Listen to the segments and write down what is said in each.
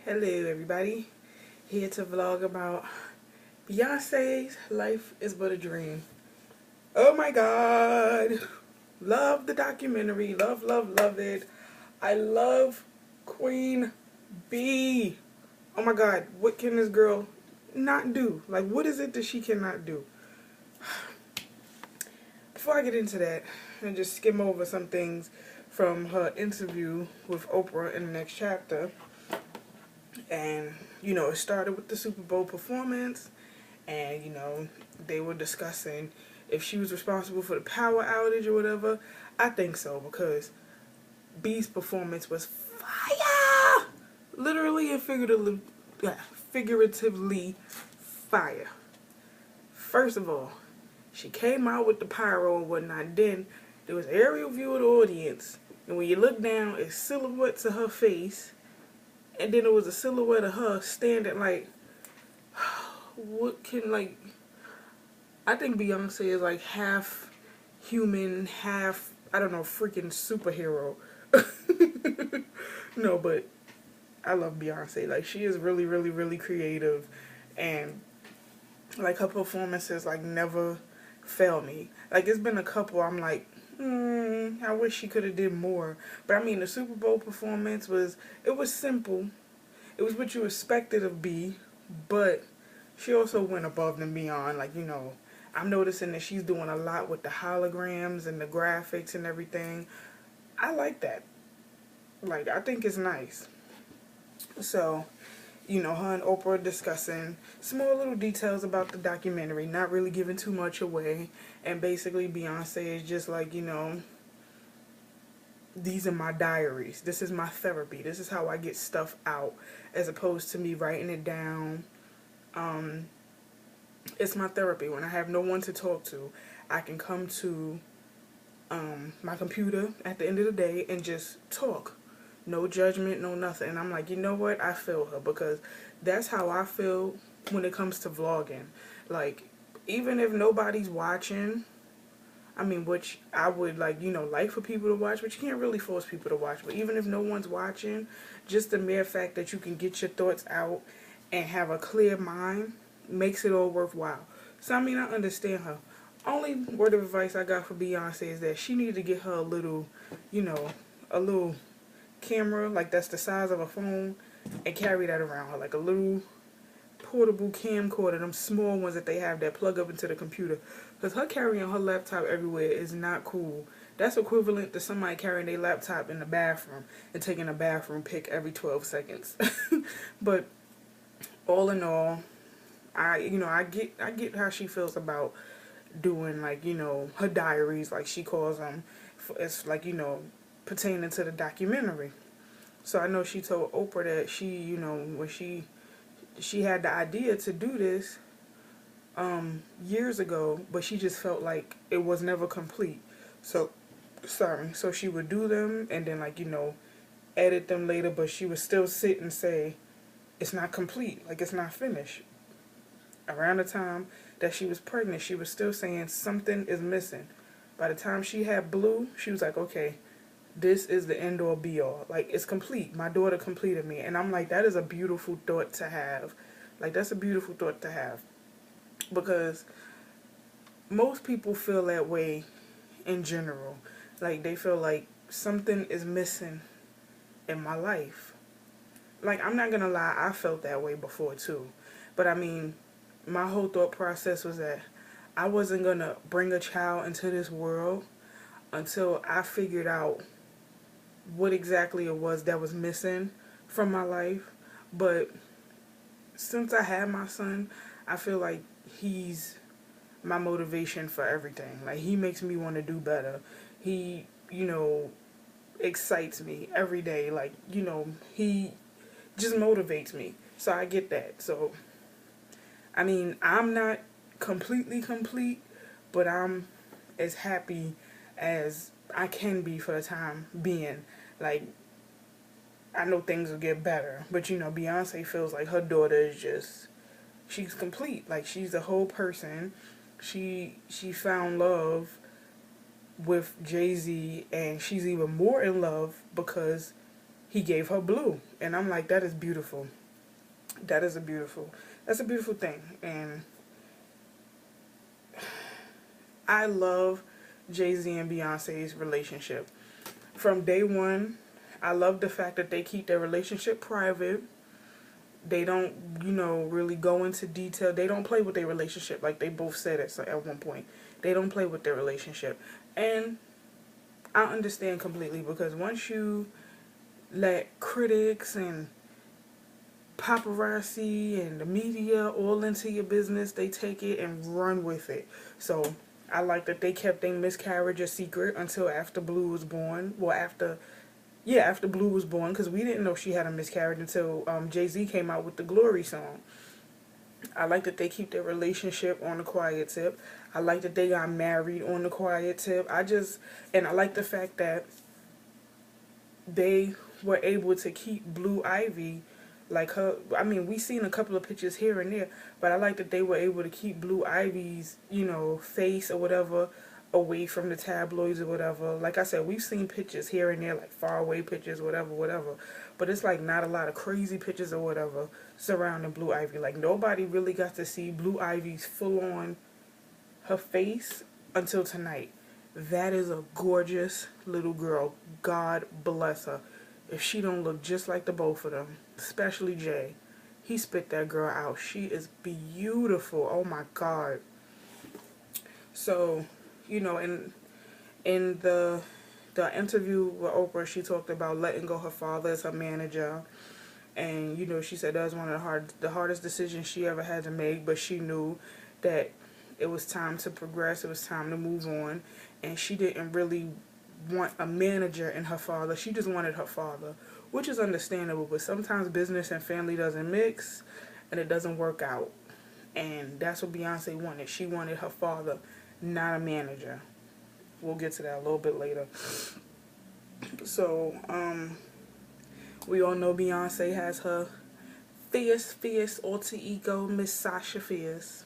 Hello everybody, here to vlog about Beyonce's Life is But a Dream. Oh my god, love the documentary, love it. I love Queen B. Oh my god, what can this girl not do? Like, what is it that she cannot do? Before I get into that, and just skim over some things from her interview with Oprah in the next chapter. And, it started with the Super Bowl performance. And, they were discussing if she was responsible for the power outage or whatever. I think so, because B's performance was fire! Literally and figuratively fire. First of all, she came out with the pyro and whatnot. Then there was an aerial view of the audience. And when you look down, it's silhouettes of her face. And then there was a silhouette of her standing like, I think Beyonce is like half human, half, I don't know, freaking superhero. No, but I love Beyonce. Like, she is really creative. And, like, her performances, like, never fail me. Like, it's been a couple I'm like, I wish she could have did more. But, I mean, the Super Bowl performance was simple. It was what you expected of B, but she also went above and beyond. Like, I'm noticing that she's doing a lot with the holograms and the graphics and everything. I like that. Like, I think it's nice. So, her and Oprah discussing small little details about the documentary, not really giving too much away. And basically Beyonce is just like, these are my diaries. This is my therapy. This is how I get stuff out, as opposed to me writing it down. It's my therapy. When I have no one to talk to, I can come to my computer at the end of the day and just talk. No judgment, no nothing. And I'm like, you know what? I feel her, because that's how I feel when it comes to vlogging. Like, even if nobody's watching, I mean, which I would like for people to watch, but you can't really force people to watch. But even if no one's watching, just the mere fact that you can get your thoughts out and have a clear mind makes it all worthwhile. So, I mean, I understand her. Only word of advice I got for Beyonce is that she needed to get her a little camera, like that's the size of a phone, and carry that around her, like a little portable camcorder, them small ones that they have that plug up into the computer. Because her carrying her laptop everywhere is not cool. That's equivalent to somebody carrying their laptop in the bathroom and taking a bathroom pic every 12 seconds. But all in all, I get how she feels about doing, like, her diaries, like she calls them. It's like, pertaining to the documentary. So I know she told Oprah that she, when she had the idea to do this years ago, but she just felt like it was never complete. So she would do them and then, like, edit them later, but she would still sit and say it's not complete, like it's not finished. Around the time that she was pregnant, she was still saying something is missing. By the time she had Blue, she was like, okay, this is the end all be all. Like, it's complete. My daughter completed me. And I'm like, that is a beautiful thought to have. Like, that's a beautiful thought to have. Because most people feel that way in general. Like, they feel like something is missing in my life. Like, I'm not gonna lie, I felt that way before too. But I mean, my whole thought process was that I wasn't gonna bring a child into this world until I figured out what exactly it was that was missing from my life. But since I had my son, I feel like he's my motivation for everything. Like, he makes me want to do better. He, excites me every day. Like, he just motivates me. So I get that. So, I mean, I'm not completely complete, but I'm as happy as I can be for the time being. Like, I know things will get better, but Beyonce feels like her daughter is just, she's complete. Like, she's a whole person. She found love with Jay-Z, and she's even more in love because he gave her blue. And I'm like, that is beautiful. That's a beautiful thing. And I love Jay-Z and Beyonce's relationship. From day one, I love the fact that they keep their relationship private. They don't, really go into detail. They don't play with their relationship, like they both said at one point. They don't play with their relationship. And I understand completely, because once you let critics and paparazzi and the media all into your business, they take it and run with it. So I like that they kept their miscarriage a secret until after Blue was born. Well, after Blue was born, because we didn't know she had a miscarriage until Jay-Z came out with the Glory song. I like that they keep their relationship on the quiet tip. I like that they got married on the quiet tip. And I like the fact that they were able to keep Blue Ivy, like her, we seen a couple of pictures here and there, but I like that they were able to keep Blue Ivy's, face or whatever away from the tabloids or whatever. Like I said, we've seen pictures here and there, like far away pictures, whatever. But it's like not a lot of crazy pictures or whatever surrounding Blue Ivy. Like nobody really got to see Blue Ivy's full on her face until tonight. That is a gorgeous little girl. God bless her. If she don't look just like the both of them, especially Jay. He spit that girl out. She is beautiful. Oh my God. So, in the interview with Oprah, she talked about letting go her father as her manager. And, she said that was one of the hardest decisions she ever had to make, but she knew that it was time to progress, it was time to move on, and she didn't really want a manager in her father. She just wanted her father, which is understandable, but sometimes business and family doesn't mix, and it doesn't work out. And that's what Beyonce wanted. She wanted her father, not a manager. We'll get to that a little bit later. So, we all know Beyonce has her fierce alter ego, Miss Sasha Fierce.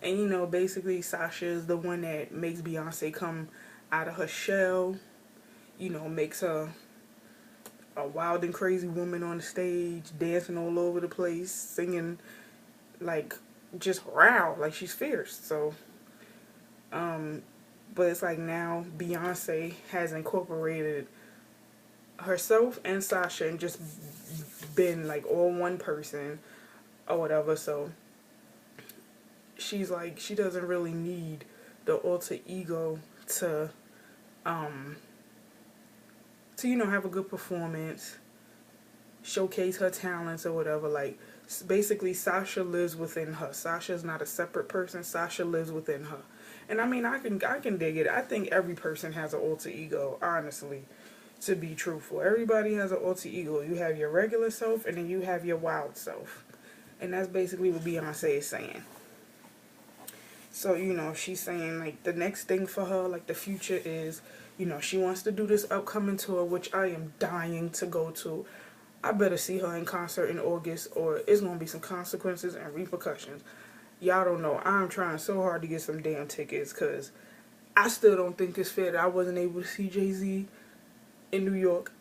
And, basically Sasha is the one that makes Beyonce come out of her shell, makes her a wild and crazy woman on the stage, dancing all over the place, singing like just wow, like she's fierce. So, but it's like now Beyonce has incorporated herself and Sasha and just been like all one person or whatever. So she's like, she doesn't really need the alter ego to have a good performance, showcase her talents or whatever. Like, basically Sasha lives within her. Sasha is not a separate person. Sasha lives within her. And I can dig it. I think every person has an alter ego, honestly, to be truthful. Everybody has an alter ego. You have your regular self and then you have your wild self. And that's basically what Beyonce is saying. So, she's saying, like, the next thing for her, like, the future is, she wants to do this upcoming tour, which I am dying to go to. I better see her in concert in August, or it's going to be some consequences and repercussions. Y'all don't know. I'm trying so hard to get some damn tickets, because I still don't think it's fair that I wasn't able to see Jay-Z in New York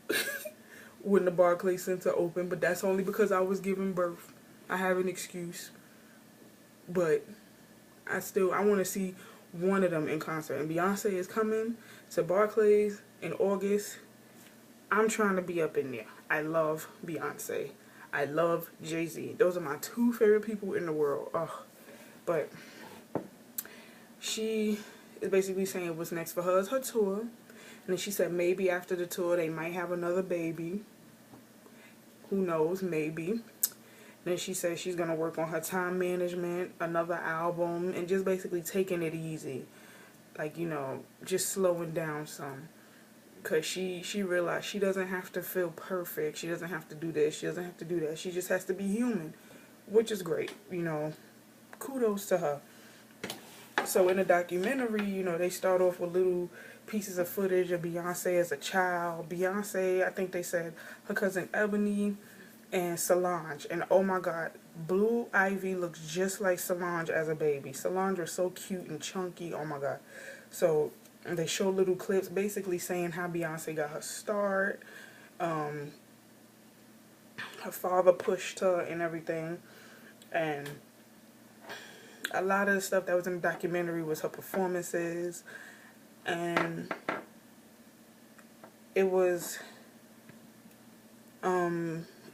when the Barclays Center opened, but that's only because I was giving birth. I have an excuse. But I want to see one of them in concert. And Beyonce is coming to Barclays in August. I'm trying to be up in there. I love Beyonce. I love Jay-Z. Those are my two favorite people in the world. Ugh. But she is basically saying what's next for her is her tour. And then she said maybe after the tour they might have another baby. Who knows? Maybe. Then she says she's going to work on her time management, another album, and just basically taking it easy. Like, just slowing down some. Because she realized she doesn't have to feel perfect. She doesn't have to do this. She doesn't have to do that. She just has to be human, which is great. Kudos to her. So in the documentary, they start off with little pieces of footage of Beyonce as a child. Beyonce, I think they said her cousin Ebony and Solange. And oh my God, Blue Ivy looks just like Solange as a baby. Solange was so cute and chunky. Oh my God. So they show little clips basically saying how Beyonce got her start. her father pushed her and everything. And a lot of the stuff that was in the documentary was her performances. And it was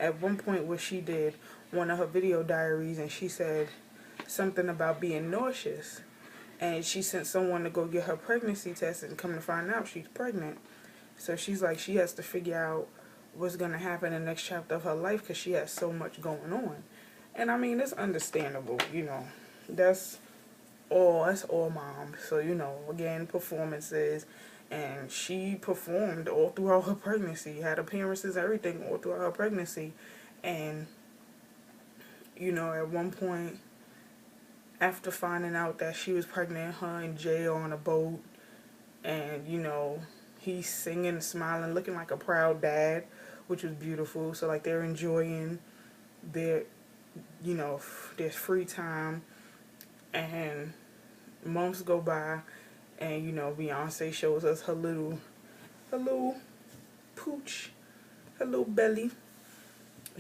at one point where she did one of her video diaries, and she said something about being nauseous, and she sent someone to go get her pregnancy test, and come to find out she's pregnant. So she's like, she has to figure out what's going to happen in the next chapter of her life because she has so much going on. And I mean, it's understandable, you know. That's all mom. So, you know, again, performances. And she performed all throughout her pregnancy, had appearances, everything all throughout her pregnancy. And, you know, at one point, after finding out that she was pregnant, her and Jay are on a boat. And, you know, he's singing, smiling, looking like a proud dad, which was beautiful. So, like, they're enjoying their, you know, their free time. And months go by, and, you know, Beyonce shows us her little pooch, her little belly.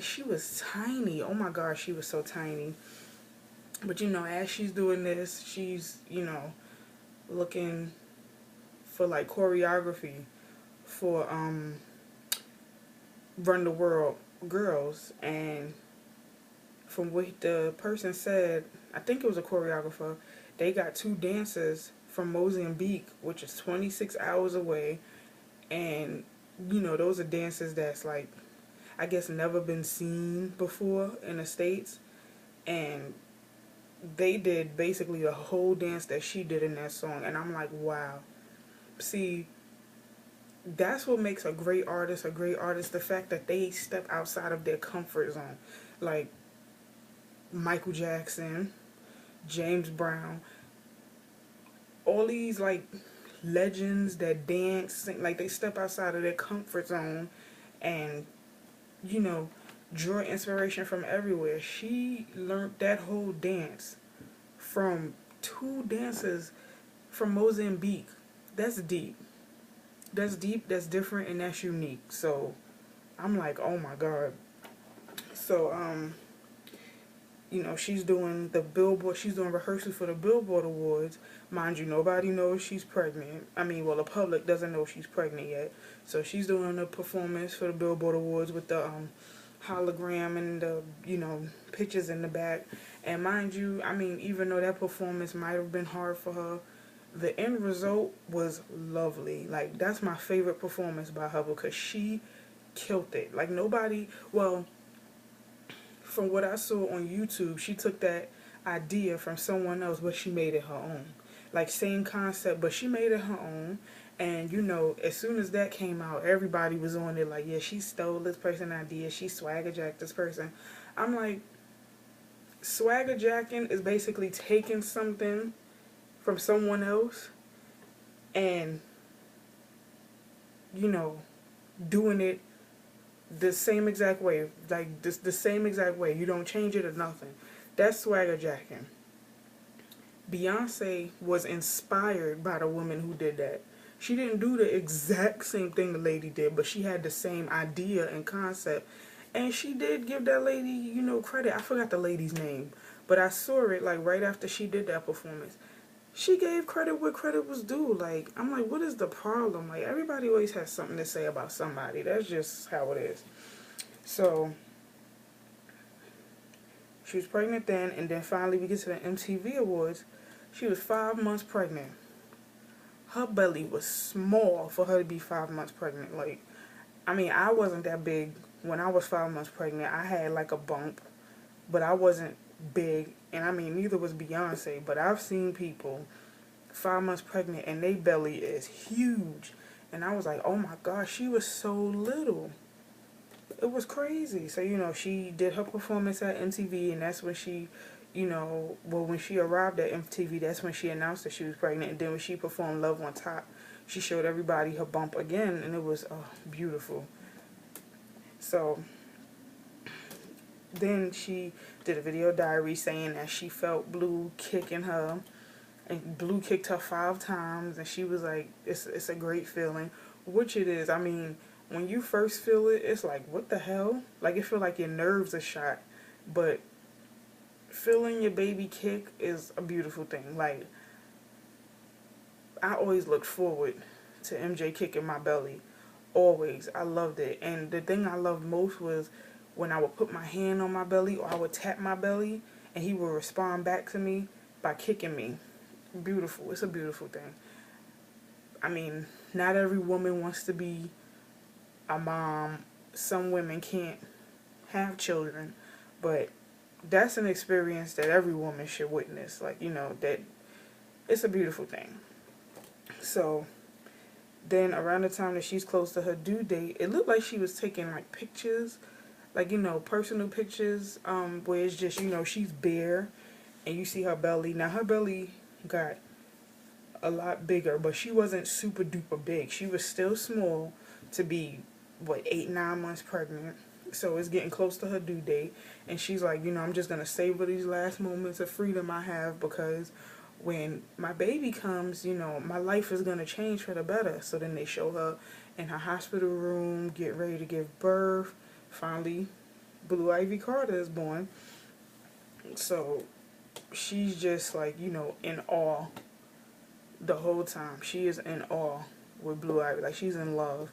She was tiny. Oh, my God, she was so tiny. But, you know, as she's doing this, she's, you know, looking for, like, choreography for Run the World Girls. And from what the person said, I think it was a choreographer, they got 2 dancers from Mozambique, which is 26 hours away. And, you know, those are dancers that's, like, I guess never been seen before in the States. And they did basically the whole dance that she did in that song. And I'm like, wow. See, that's what makes a great artist. The fact that they step outside of their comfort zone. Like Michael Jackson, James Brown, all these, like, legends that dance, sing, like, they step outside of their comfort zone and, you know, draw inspiration from everywhere. She learned that whole dance from 2 dancers from Mozambique. That's deep. That's deep, that's different, and that's unique. So I'm like, oh my God. So, you know, she's doing the Billboard, she's doing rehearsals for the Billboard Awards. Mind you, nobody knows she's pregnant. I mean, well, the public doesn't know she's pregnant yet. So she's doing a performance for the Billboard Awards with the hologram and the, you know, pictures in the back. And mind you, I mean, even though that performance might have been hard for her, the end result was lovely. Like, that's my favorite performance by her because she killed it. Like, nobody, well, from what I saw on YouTube, she took that idea from someone else, but she made it her own. Like, same concept, but she made it her own. And, you know, as soon as that came out, everybody was on it like, yeah, she stole this person's idea. She swagger jacked this person. I'm like, swagger jacking is basically taking something from someone else and, you know, doing it the same exact way, like the same exact way. You don't change it or nothing. That's swagger jacking. Beyonce was inspired by the woman who did that. She didn't do the exact same thing the lady did, but she had the same idea and concept. And she did give that lady, you know, credit. I forgot the lady's name, but I saw it, like, right after she did that performance. She gave credit where credit was due. Like, I'm like, what is the problem? Like, everybody always has something to say about somebody. That's just how it is. So, she was pregnant then, and then finally we get to the MTV Awards. She was 5 months pregnant. Her belly was small for her to be 5 months pregnant. Like, I mean, I wasn't that big when I was 5 months pregnant. I had, like, a bump, but I wasn't big. And I mean, neither was Beyonce, but I've seen people 5 months pregnant and their belly is huge. And I was like, oh my gosh, she was so little. It was crazy. So, you know, she did her performance at MTV, and that's when she, you know, well, when she arrived at MTV, that's when she announced that she was pregnant. And then when she performed Love on Top, she showed everybody her bump again, and it was beautiful. So then she did a video diary saying that she felt Blue kicking her, and Blue kicked her 5 times, and she was like, it's a great feeling, which it is. I mean, when you first feel it, it's like, what the hell? Like, it feel like your nerves are shot. But feeling your baby kick is a beautiful thing. Like, I always looked forward to MJ kicking my belly. Always. I loved it. And the thing I loved most was when I would put my hand on my belly or I would tap my belly and he would respond back to me by kicking me. Beautiful. It's a beautiful thing. I mean, not every woman wants to be a mom. Some women can't have children, but that's an experience that every woman should witness. Like, that it's a beautiful thing. So then around the time that she's close to her due date, it looked like she was taking like pictures, like, personal pictures, where it's just, she's bare and you see her belly. Now her belly got a lot bigger, but she wasn't super duper big. She was still small to be, 8-9 months pregnant. So it's getting close to her due date, and she's like, I'm just gonna savor these last moments of freedom I have, because when my baby comes, my life is gonna change for the better. So then they show her in her hospital room, get ready to give birth. Finally, Blue Ivy Carter is born. So she's just like, in awe the whole time. She is in awe with Blue Ivy. Like, she's in love.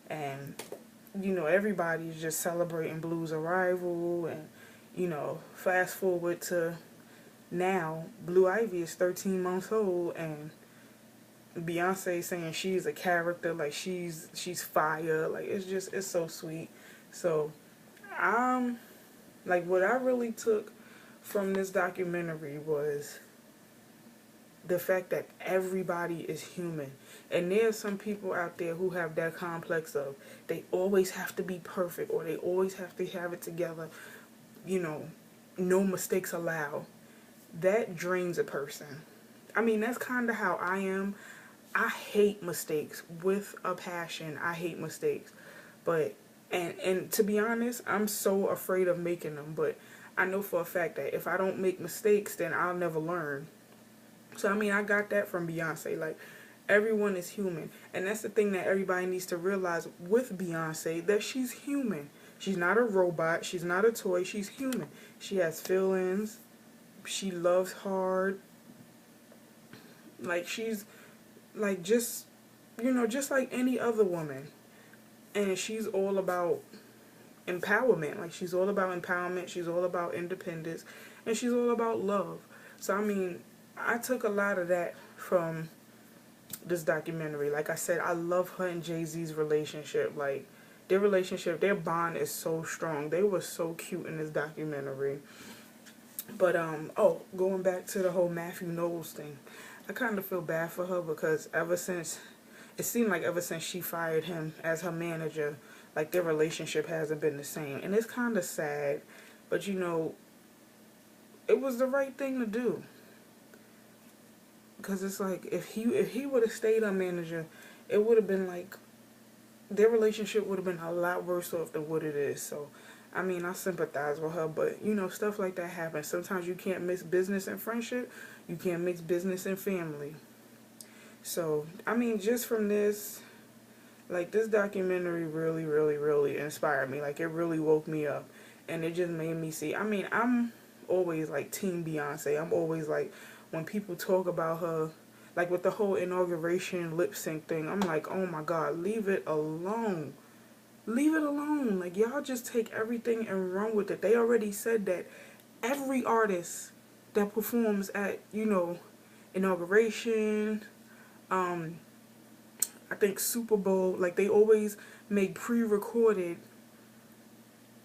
And, everybody's just celebrating Blue's arrival. And, fast forward to now, Blue Ivy is 13 months old. And Beyonce saying she's a character. Like, she's fire. Like, it's so sweet. So, like, what I really took from this documentary was the fact that everybody is human. And there are some people out there who have that complex of they always have to be perfect or they always have to have it together, no mistakes allowed. That drains a person. I mean, that's kind of how I am. I hate mistakes with a passion. I hate mistakes. But, and to be honest, I'm so afraid of making them. But I know for a fact that if I don't make mistakes, then I'll never learn. So, I mean, I got that from Beyonce. Like, everyone is human. And that's the thing that everybody needs to realize with Beyonce, that she's human. She's not a robot. She's not a toy. She's human. She has feelings. She loves hard. Like, she's, like, just, just like any other woman. And she's all about empowerment. Like, she's all about empowerment. She's all about independence. And she's all about love. So, I mean, I took a lot of that from this documentary. Like I said, I love her and Jay-Z's relationship. Like, their relationship, their bond is so strong. They were so cute in this documentary. But, going back to the whole Matthew Knowles thing, I kind of feel bad for her because it seemed like ever since she fired him as her manager, like, their relationship hasn't been the same. And it's kind of sad, but, it was the right thing to do. Because it's like, if he would have stayed her manager, it would have been like, their relationship would have been a lot worse off than what it is. So, I mean, I sympathize with her, but, stuff like that happens. Sometimes you can't mix business and friendship. You can't mix business and family. So, I mean, just from this, like, this documentary really, really, really inspired me. Like, it really woke me up. And it just made me see, I mean, I'm always, like, Team Beyonce. I'm always, like, when people talk about her, like with the whole inauguration lip sync thing, I'm like, oh my God, leave it alone. Leave it alone. Like, y'all just take everything and run with it. They already said that every artist that performs at, inauguration, I think Super Bowl, like, they always make pre-recorded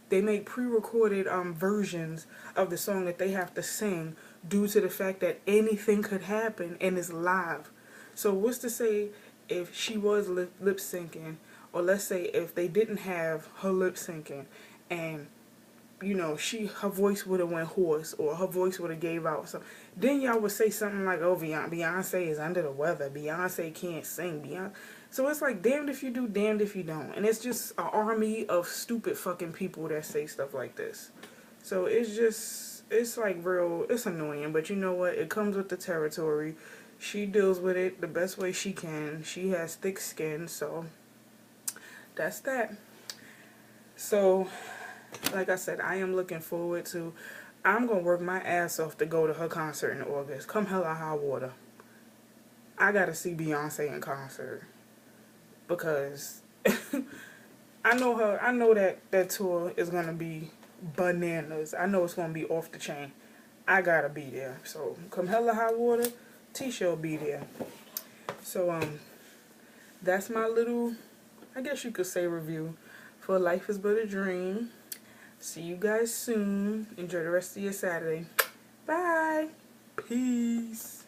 versions of the song that they have to sing due to the fact that anything could happen and it's live. So what's to say if she was lip syncing, or let's say if they didn't have her lip syncing and her voice would have went hoarse or her voice would have gave out something, then y'all would say something like, oh, Beyonce is under the weather, Beyonce can't sing, So it's like, damned if you do, damned if you don't. And it's just an army of stupid fucking people that say stuff like this. So it's like it's annoying, but you know what? It comes with the territory. She deals with it the best way she can. She has thick skin, so that's that. So, like I said, I am looking forward to, I'm going to work my ass off to go to her concert in August. Come hell or high water. I got to see Beyonce in concert. Because I know that tour is going to be bananas. I know it's going to be off the chain. I got to be there. So, come hell or high water, Tisha will be there. So, that's my little, I guess you could say, review for Life is But a Dream. See you guys soon. Enjoy the rest of your Saturday. Bye. Peace.